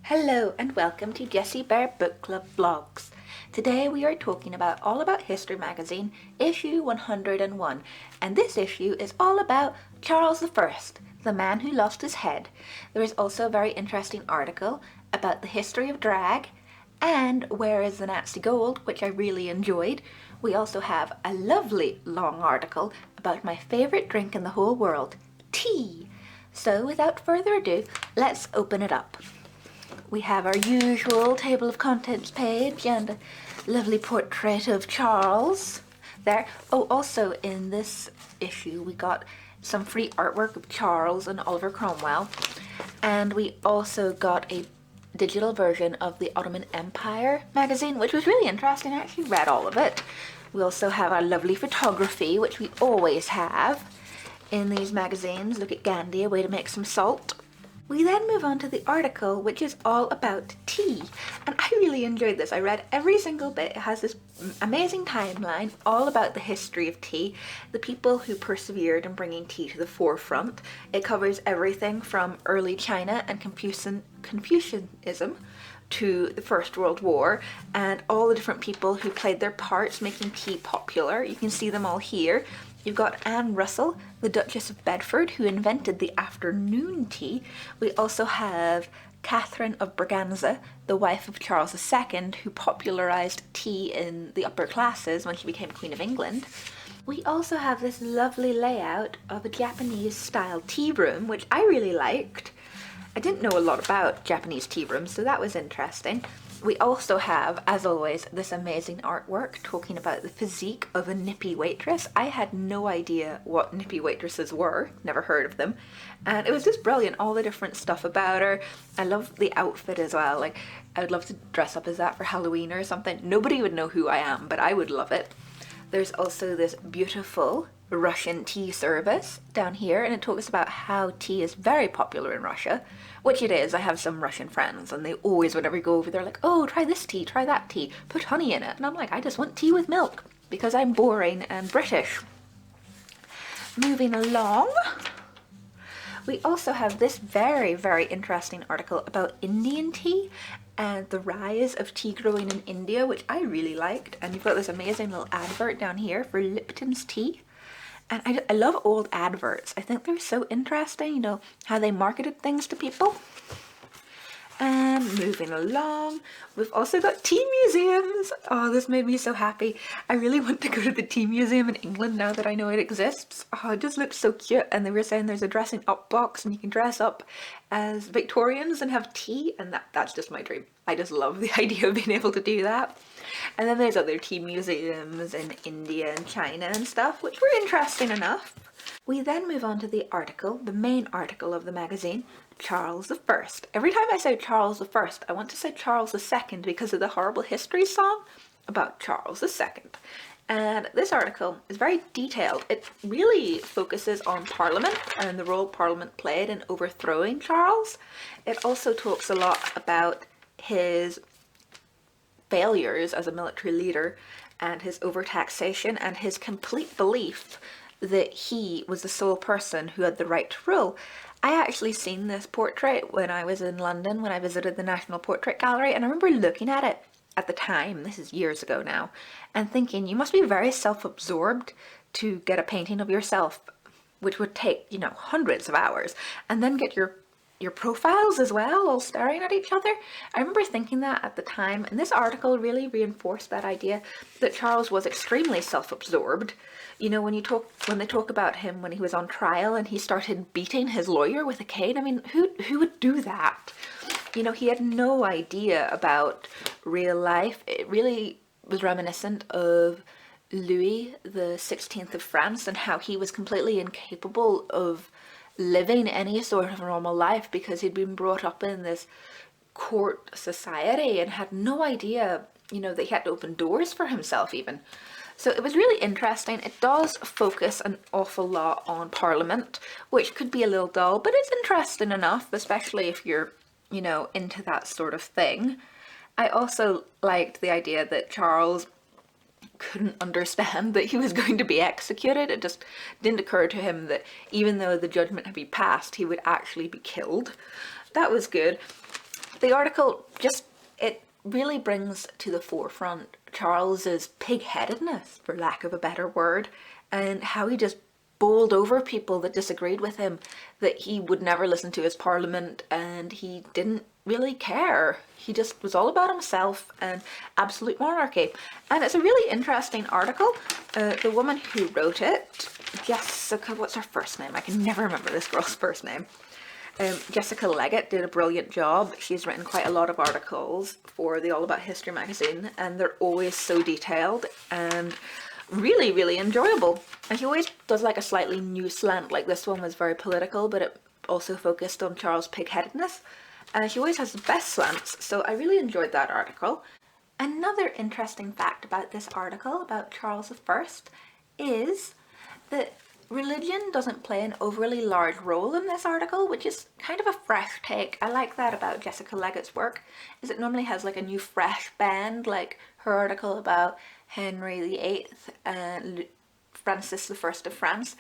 Hello and welcome to Jessie Bear Book Club Vlogs. Today we are talking about All About History magazine, issue 101, and this issue is all about Charles I, the man who lost his head. There is also a very interesting article about the history of drag and Where is the Nazi Gold, which I really enjoyed. We also have a lovely long article about my favourite drink in the whole world, tea. So without further ado, let's open it up. We have our usual table of contents page and a lovely portrait of Charles there. Oh, also in this issue we got some free artwork of Charles and Oliver Cromwell, and we also got a digital version of the Ottoman Empire magazine, which was really interesting. I actually read all of it. We also have our lovely photography, which we always have in these magazines. Look at Gandhi, a way to make some salt. We then move on to the article, which is all about tea, and I really enjoyed this. I read every single bit. It has this amazing timeline all about the history of tea, the people who persevered in bringing tea to the forefront. It covers everything from early China and Confucianism to the First World War, and all the different people who played their parts making tea popular. You can see them all here. You've got Anne Russell, the Duchess of Bedford, who invented the afternoon tea. We also have Catherine of Braganza, the wife of Charles II, who popularised tea in the upper classes when she became Queen of England. We also have this lovely layout of a Japanese-style tea room, which I really liked. I didn't know a lot about Japanese tea rooms, so that was interesting. We also have, as always, this amazing artwork talking about the physique of a nippy waitress. I had no idea what nippy waitresses were, never heard of them, and it was just brilliant, all the different stuff about her. I love the outfit as well. Like, I would love to dress up as that for Halloween or something. Nobody would know who I am, but I would love it. There's also this beautiful Russian tea service down here, and it talks about how tea is very popular in Russia, which it is. I have some Russian friends and they always, whenever we go over, they're like, oh, try this tea, try that tea, put honey in it. And I'm like, I just want tea with milk because I'm boring and British. Moving along, we also have this very, very interesting article about Indian tea and the rise of tea growing in India, which I really liked. And you've got this amazing little advert down here for Lipton's tea. And I love old adverts. I think they're so interesting, you know, how they marketed things to people. And moving along, we've also got tea museums. Oh, this made me so happy. I really want to go to the tea museum in England now that I know it exists. Oh, it just looks so cute. And they were saying there's a dressing up box and you can dress up as Victorians and have tea, and that's just my dream. I just love the idea of being able to do that. And then there's other tea museums in India and China and stuff, which were interesting enough. We then move on to the article, the main article of the magazine, Charles I. Every time I say Charles I, I want to say Charles II because of the horrible history song about Charles II. And this article is very detailed. It really focuses on Parliament and the role Parliament played in overthrowing Charles. It also talks a lot about his failures as a military leader and his overtaxation and his complete belief that he was the sole person who had the right to rule. I actually seen this portrait when I was in London when I visited the National Portrait Gallery, and I remember looking at it at the time, this is years ago now, and thinking you must be very self-absorbed to get a painting of yourself, which would take, you know, hundreds of hours, and then get your profiles as well, all staring at each other. I remember thinking that at the time, and this article really reinforced that idea that Charles was extremely self-absorbed. You know, when they talk about him when he was on trial and he started beating his lawyer with a cane, I mean, who would do that? You know, he had no idea about real life. It really was reminiscent of Louis the 16th of France and how he was completely incapable of living any sort of normal life because he'd been brought up in this court society and had no idea, you know, that he had to open doors for himself even. So it was really interesting. It does focus an awful lot on Parliament, which could be a little dull, but it's interesting enough, especially if you're, you know, into that sort of thing. I also liked the idea that Charles couldn't understand that he was going to be executed. It just didn't occur to him that even though the judgment had been passed, he would actually be killed. That was good. The article it really brings to the forefront Charles's pig-headedness, for lack of a better word, and how he just bowled over people that disagreed with him, that he would never listen to his parliament, and he didn't really care. He just was all about himself and absolute monarchy. And it's a really interesting article. The woman who wrote it, Jessica, what's her first name? I can never remember this girl's first name. Jessica Leggett did a brilliant job. She's written quite a lot of articles for the All About History magazine, and they're always so detailed and really, really enjoyable. And she always does like a slightly new slant. Like this one was very political, but it also focused on Charles' pig-headedness. And she always has the best slants, so I really enjoyed that article. Another interesting fact about this article about Charles I is that religion doesn't play an overly large role in this article, which is kind of a fresh take. I like that about Jessica Leggett's work, is it normally has like a new fresh bend, like her article about Henry VIII and Francis I of France,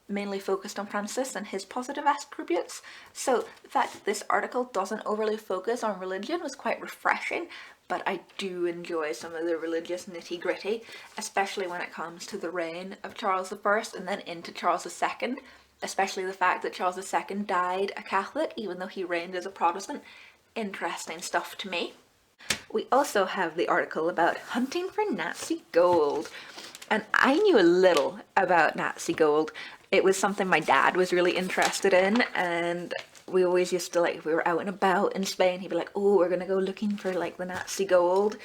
mainly focused on Francis and his positive attributes. So the fact that this article doesn't overly focus on religion was quite refreshing, but I do enjoy some of the religious nitty-gritty, especially when it comes to the reign of Charles I and then into Charles II, especially the fact that Charles II died a Catholic even though he reigned as a Protestant. Interesting stuff to me. We also have the article about hunting for Nazi gold. And I knew a little about Nazi gold. It was something my dad was really interested in, and we always used to, like, if we were out and about in Spain, he'd be like, oh, we're gonna go looking for like the Nazi gold.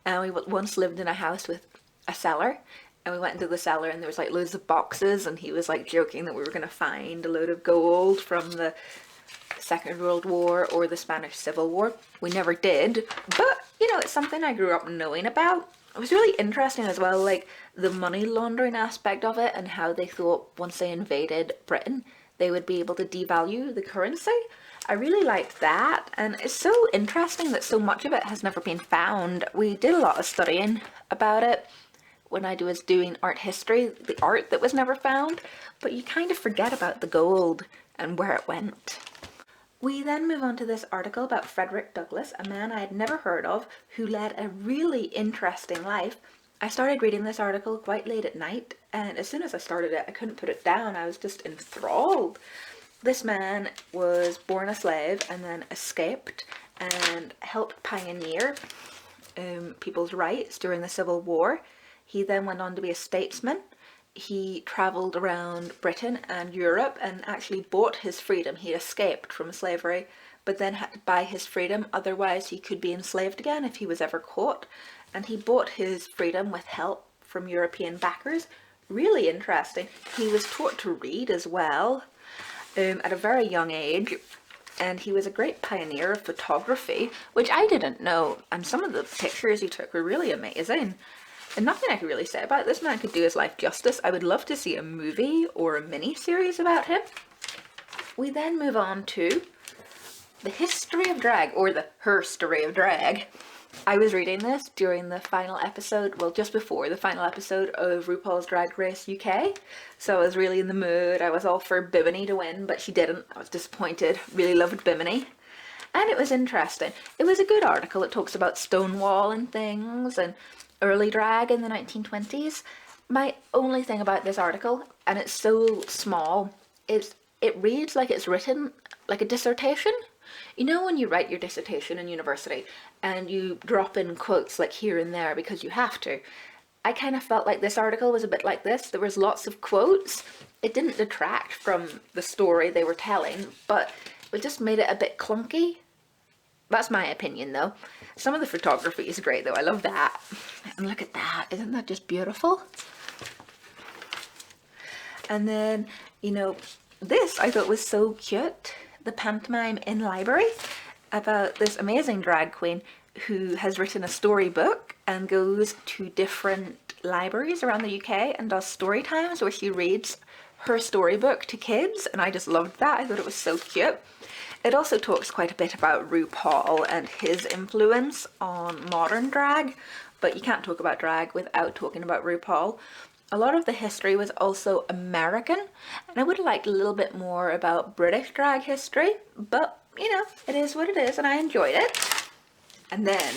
And we once lived in a house with a cellar, and we went into the cellar and there was like loads of boxes, and he was like joking that we were gonna find a load of gold from the Second World War or the Spanish Civil War. We never did, but you know, it's something I grew up knowing about. It was really interesting as well, like the money laundering aspect of it and how they thought once they invaded Britain they would be able to devalue the currency. I really liked that, and it's so interesting that so much of it has never been found. We did a lot of studying about it when I was doing art history, the art that was never found, but you kind of forget about the gold and where it went. We then move on to this article about Frederick Douglass, a man I had never heard of who led a really interesting life. I started reading this article quite late at night, and as soon as I started it, I couldn't put it down. I was just enthralled. This man was born a slave and then escaped and helped pioneer people's rights during the Civil War. He then went on to be a statesman. He travelled around Britain and Europe and actually bought his freedom. He escaped from slavery, but then had to buy his freedom, otherwise he could be enslaved again if he was ever caught. And he bought his freedom with help from European backers. Really interesting. He was taught to read as well at a very young age, and he was a great pioneer of photography, which I didn't know, and some of the pictures he took were really amazing. And nothing I could really say about this man could do his life justice. I would love to see a movie or a mini-series about him. We then move on to the history of drag, or the herstory of drag. I was reading this during the final episode, well, just before the final episode of RuPaul's Drag Race UK. So I was really in the mood. I was all for Bimini to win, but she didn't. I was disappointed. Really loved Bimini. And it was interesting. It was a good article. It talks about Stonewall and things, and early drag in the 1920s. My only thing about this article, and it's so small, is it reads like it's written like a dissertation. You know when you write your dissertation in university and you drop in quotes like here and there because you have to? I kind of felt like this article was a bit like this. There was lots of quotes. It didn't detract from the story they were telling, but it just made it a bit clunky. That's my opinion though. Some of the photography is great though, I love that. And look at that, isn't that just beautiful? And then, you know, this I thought was so cute. The pantomime in library about this amazing drag queen who has written a storybook and goes to different libraries around the UK and does story times where she reads her storybook to kids, and I just loved that. I thought it was so cute. It also talks quite a bit about RuPaul and his influence on modern drag, but you can't talk about drag without talking about RuPaul. A lot of the history was also American, and I would have liked a little bit more about British drag history, but you know, it is what it is, and I enjoyed it. And then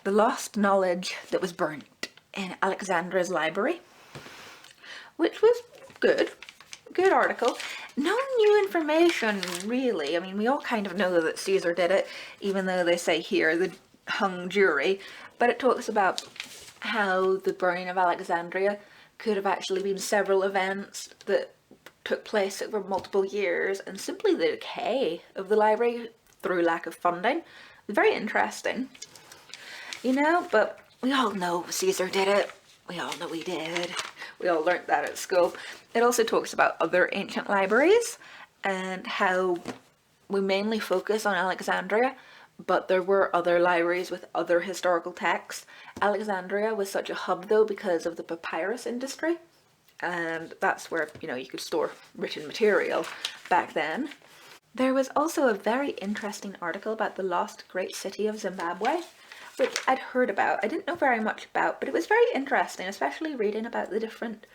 the lost knowledge that was burnt in Alexandra's library, which was good article. No new information, really. I mean, we all kind of know that Caesar did it, even though they say here the hung jury, but it talks about how the burning of Alexandria could have actually been several events that took place over multiple years, and simply the decay of the library through lack of funding. Very interesting, you know, but we all know Caesar did it. We all know he did. We all learnt that at school. It also talks about other ancient libraries and how we mainly focus on Alexandria, but there were other libraries with other historical texts. Alexandria was such a hub though because of the papyrus industry, and that's where, you know, you could store written material back then. There was also a very interesting article about the lost great city of Zimbabwe, which I'd heard about. I didn't know very much about, but it was very interesting, especially reading about the different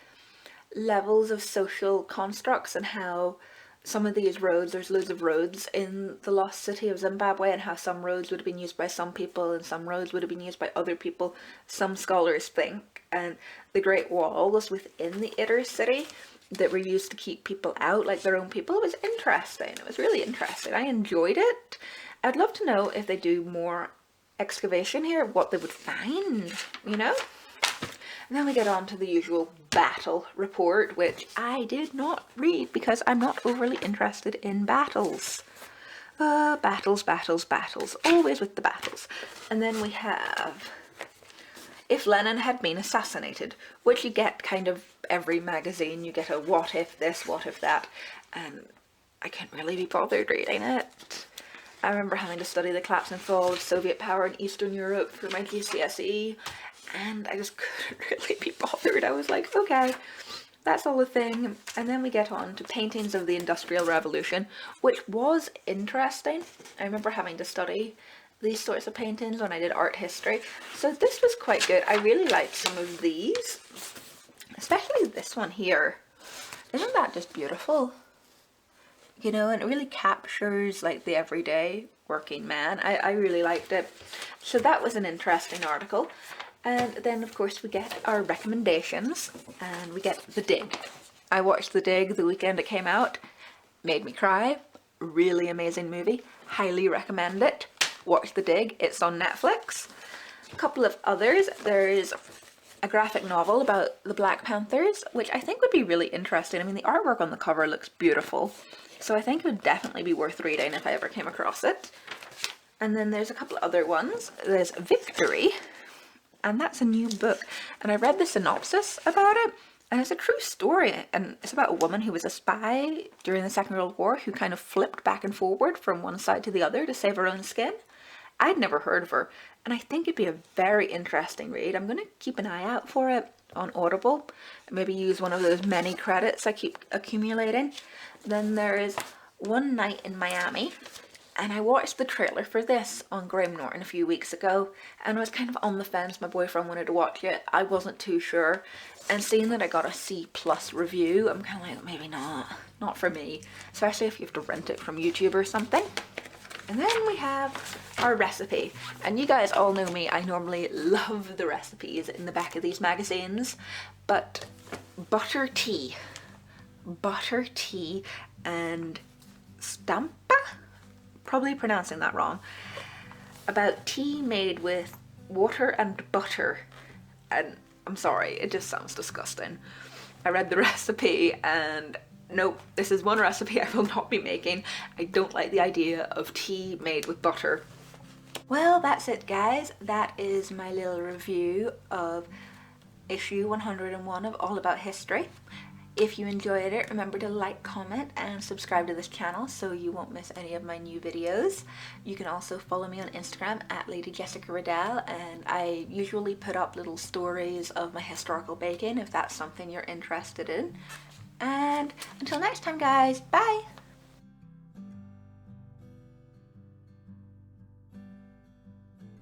levels of social constructs and how some of these roads, there's loads of roads in the lost city of Zimbabwe, and how some roads would have been used by some people and some roads would have been used by other people, some scholars think. And the Great Wall was within the inner city that were used to keep people out, like their own people. It was interesting. It was really interesting. I enjoyed it. I'd love to know if they do more excavation here, what they would find, you know? And then we get on to the usual battle report, which I did not read because I'm not overly interested in battles. Battles, always with the battles. And then we have if Lenin had been assassinated, which you get kind of every magazine. You get a what if this, what if that, and I can't really be bothered reading it. I remember having to study the collapse and fall of Soviet power in Eastern Europe for my GCSE, and I just couldn't really be bothered. I was like, okay, that's all a thing. And then we get on to paintings of the Industrial Revolution, which was interesting. I remember having to study these sorts of paintings when I did art history, so this was quite good. I really liked some of these, especially this one here. Isn't that just beautiful? You know, and it really captures like the everyday working man. I really liked it. So that was an interesting article. And then of course we get our recommendations, and we get The Dig. I watched The Dig the weekend it came out. Made me cry. Really amazing movie. Highly recommend it. Watch The Dig. It's on Netflix. A couple of others. There's a graphic novel about the Black Panthers, which I think would be really interesting. I mean, the artwork on the cover looks beautiful, so I think it would definitely be worth reading if I ever came across it. And then there's a couple of other ones. There's Victory, and that's a new book, and I read the synopsis about it, and it's a true story, and it's about a woman who was a spy during the Second World War who kind of flipped back and forward from one side to the other to save her own skin. I'd never heard of her, and I think it'd be a very interesting read. I'm going to keep an eye out for it on Audible, and maybe use one of those many credits I keep accumulating. Then there's One Night in Miami, and I watched the trailer for this on Graham Norton a few weeks ago, and I was kind of on the fence. My boyfriend wanted to watch it. I wasn't too sure, and seeing that I got a C+ review, I'm kind of like, maybe not for me, especially if you have to rent it from YouTube or something. And then we have our recipe, and you guys all know me, I normally love the recipes in the back of these magazines, but butter tea and stampa, probably pronouncing that wrong, about tea made with water and butter, and I'm sorry, it just sounds disgusting. I read the recipe and nope, this is one recipe I will not be making. I don't like the idea of tea made with butter. Well, that's it guys. That is my little review of issue 101 of All About History. If you enjoyed it, remember to like, comment, and subscribe to this channel so you won't miss any of my new videos. You can also follow me on Instagram at Lady Jessica Riddell, and I usually put up little stories of my historical baking if that's something you're interested in. And until next time guys, bye!